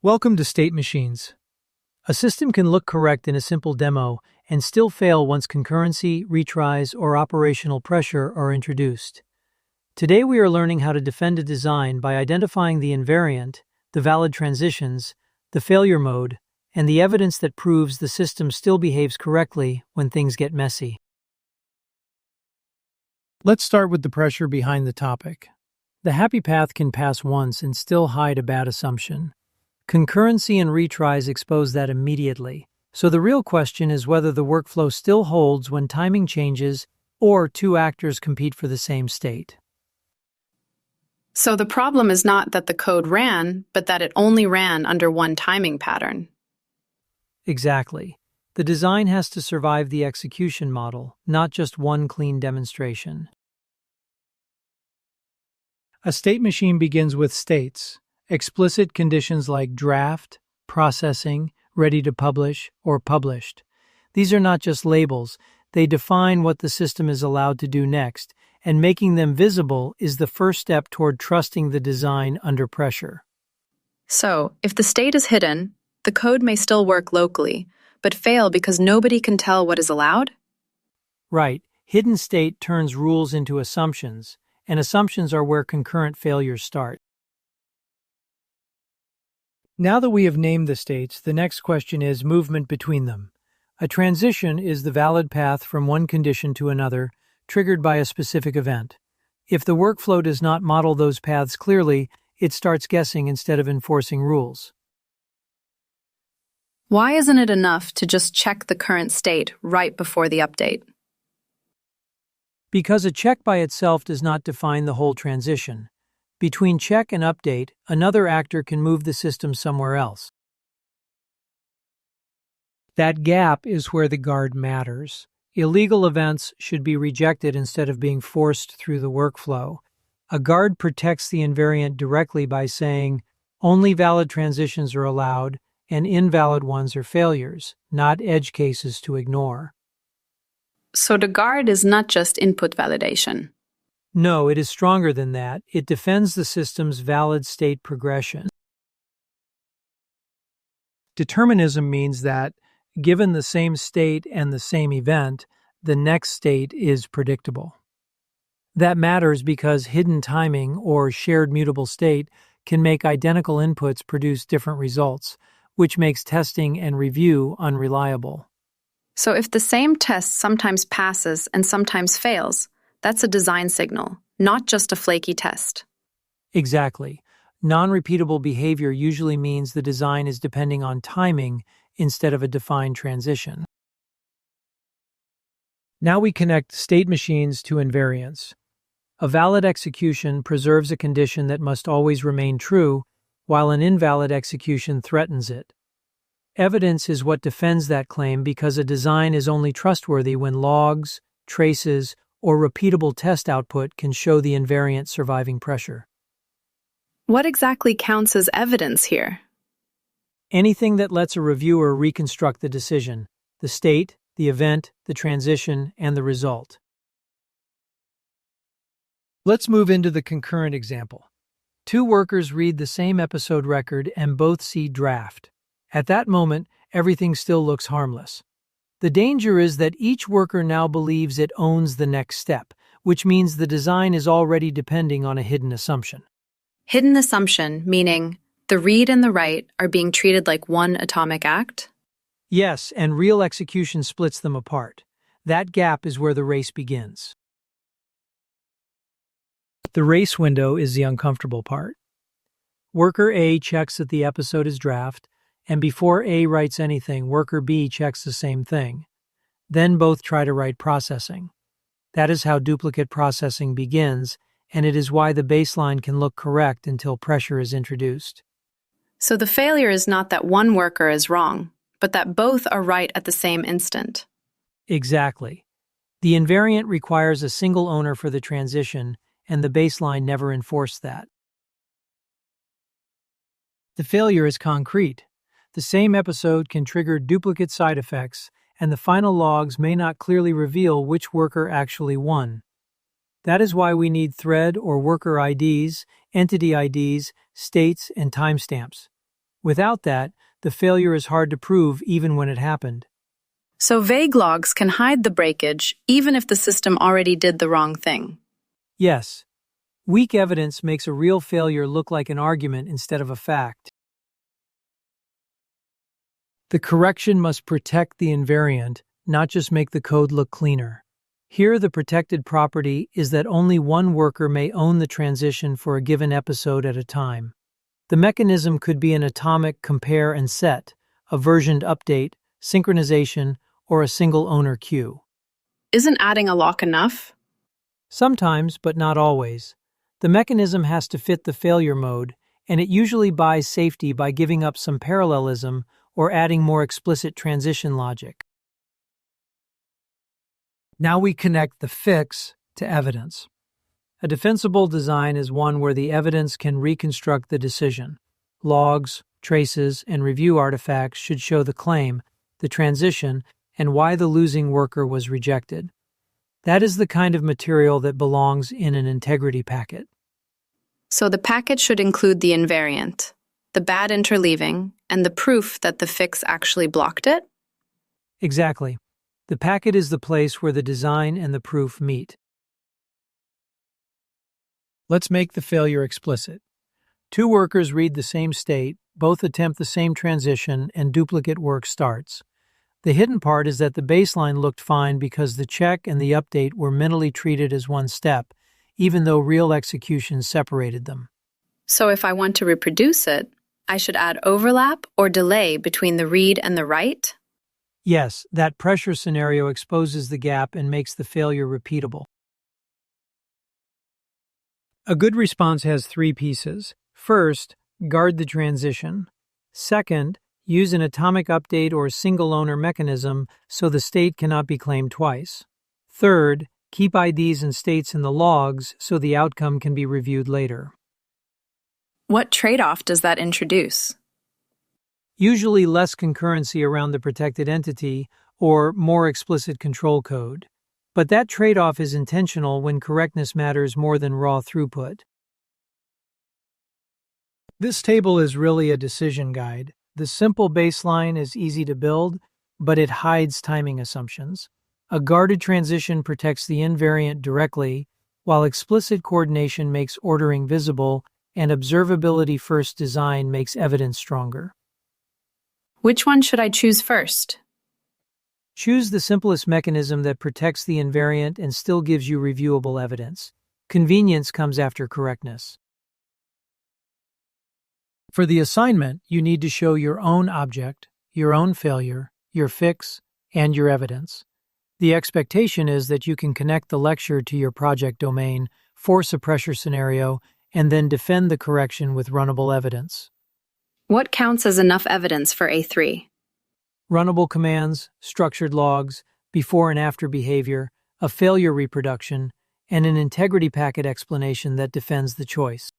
Welcome to State Machines. A system can look correct in a simple demo and still fail once concurrency, retries, or operational pressure are introduced. Today we are learning how to defend a design by identifying the invariant, the valid transitions, the failure mode, and the evidence that proves the system still behaves correctly when things get messy. Let's start with the pressure behind the topic. The happy path can pass once and still hide a bad assumption. Concurrency and retries expose that immediately, so the real question is whether the workflow still holds when timing changes or two actors compete for the same state. So the problem is not that the code ran, but that it only ran under one timing pattern. Exactly. The design has to survive the execution model, not just one clean demonstration. A state machine begins with states, explicit conditions like draft, processing, ready to publish, or published. These are not just labels, they define what the system is allowed to do next, and making them visible is the first step toward trusting the design under pressure. So, if the state is hidden, the code may still work locally, but fail because nobody can tell what is allowed? Right. Hidden state turns rules into assumptions, and assumptions are where concurrent failures start. Now that we have named the states, the next question is movement between them. A transition is the valid path from one condition to another, triggered by a specific event. If the workflow does not model those paths clearly, it starts guessing instead of enforcing rules. Why isn't it enough to just check the current state right before the update? Because a check by itself does not define the whole transition. Between check and update, another actor can move the system somewhere else. That gap is where the guard matters. Illegal events should be rejected instead of being forced through the workflow. A guard protects the invariant directly by saying, only valid transitions are allowed, and invalid ones are failures, not edge cases to ignore. So the guard is not just input validation. No, it is stronger than that. It defends the system's valid state progression. Determinism means that, given the same state and the same event, the next state is predictable. That matters because hidden timing or shared mutable state can make identical inputs produce different results, which makes testing and review unreliable. So if the same test sometimes passes and sometimes fails, that's a design signal, not just a flaky test. Exactly. Non-repeatable behavior usually means the design is depending on timing instead of a defined transition. Now we connect state machines to invariants. A valid execution preserves a condition that must always remain true, while an invalid execution threatens it. Evidence is what defends that claim because a design is only trustworthy when logs, traces, or repeatable test output can show the invariant surviving pressure. What exactly counts as evidence here? Anything that lets a reviewer reconstruct the decision, the state, the event, the transition, and the result. Let's move into the concurrent example. Two workers read the same episode record and both see draft. At that moment, everything still looks harmless. The danger is that each worker now believes it owns the next step, which means the design is already depending on a hidden assumption. Hidden assumption, meaning the read and the write are being treated like one atomic act? Yes, and real execution splits them apart. That gap is where the race begins. The race window is the uncomfortable part. Worker A checks that the episode is draft, and before A writes anything, worker B checks the same thing. Then both try to write processing. That is how duplicate processing begins, and it is why the baseline can look correct until pressure is introduced. So the failure is not that one worker is wrong, but that both are right at the same instant. Exactly. The invariant requires a single owner for the transition, and the baseline never enforced that. The failure is concrete. The same episode can trigger duplicate side effects, and the final logs may not clearly reveal which worker actually won. That is why we need thread or worker IDs, entity IDs, states, and timestamps. Without that, the failure is hard to prove even when it happened. So vague logs can hide the breakage even if the system already did the wrong thing. Yes, weak evidence makes a real failure look like an argument instead of a fact. The correction must protect the invariant, not just make the code look cleaner. Here, the protected property is that only one worker may own the transition for a given episode at a time. The mechanism could be an atomic compare and set, a versioned update, synchronization, or a single owner queue. Isn't adding a lock enough? Sometimes, but not always. The mechanism has to fit the failure mode, and it usually buys safety by giving up some parallelism or adding more explicit transition logic. Now we connect the fix to evidence. A defensible design is one where the evidence can reconstruct the decision. Logs, traces, and review artifacts should show the claim, the transition, and why the losing worker was rejected. That is the kind of material that belongs in an integrity packet. So the packet should include the invariant, the bad interleaving, and the proof that the fix actually blocked it? Exactly. The packet is the place where the design and the proof meet. Let's make the failure explicit. Two workers read the same state, both attempt the same transition, and duplicate work starts. The hidden part is that the baseline looked fine because the check and the update were mentally treated as one step, even though real execution separated them. So if I want to reproduce it, I should add overlap or delay between the read and the write? Yes, that pressure scenario exposes the gap and makes the failure repeatable. A good response has three pieces. First, guard the transition. Second, use an atomic update or single-owner mechanism so the state cannot be claimed twice. Third, keep IDs and states in the logs so the outcome can be reviewed later. What trade-off does that introduce? Usually less concurrency around the protected entity or more explicit control code. But that trade-off is intentional when correctness matters more than raw throughput. This table is really a decision guide. The simple baseline is easy to build, but it hides timing assumptions. A guarded transition protects the invariant directly, while explicit coordination makes ordering visible, and observability-first design makes evidence stronger. Which one should I choose first? Choose the simplest mechanism that protects the invariant and still gives you reviewable evidence. Convenience comes after correctness. For the assignment, you need to show your own object, your own failure, your fix, and your evidence. The expectation is that you can connect the lecture to your project domain, force a pressure scenario, and then defend the correction with runnable evidence. What counts as enough evidence for A3? Runnable commands, structured logs, before and after behavior, a failure reproduction, and an integrity packet explanation that defends the choice.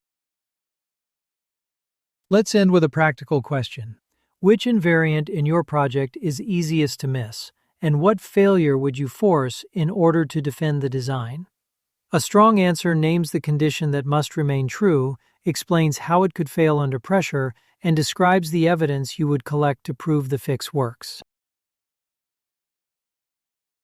Let's end with a practical question. Which invariant in your project is easiest to miss, and what failure would you force in order to defend the design? A strong answer names the condition that must remain true, explains how it could fail under pressure, and describes the evidence you would collect to prove the fix works.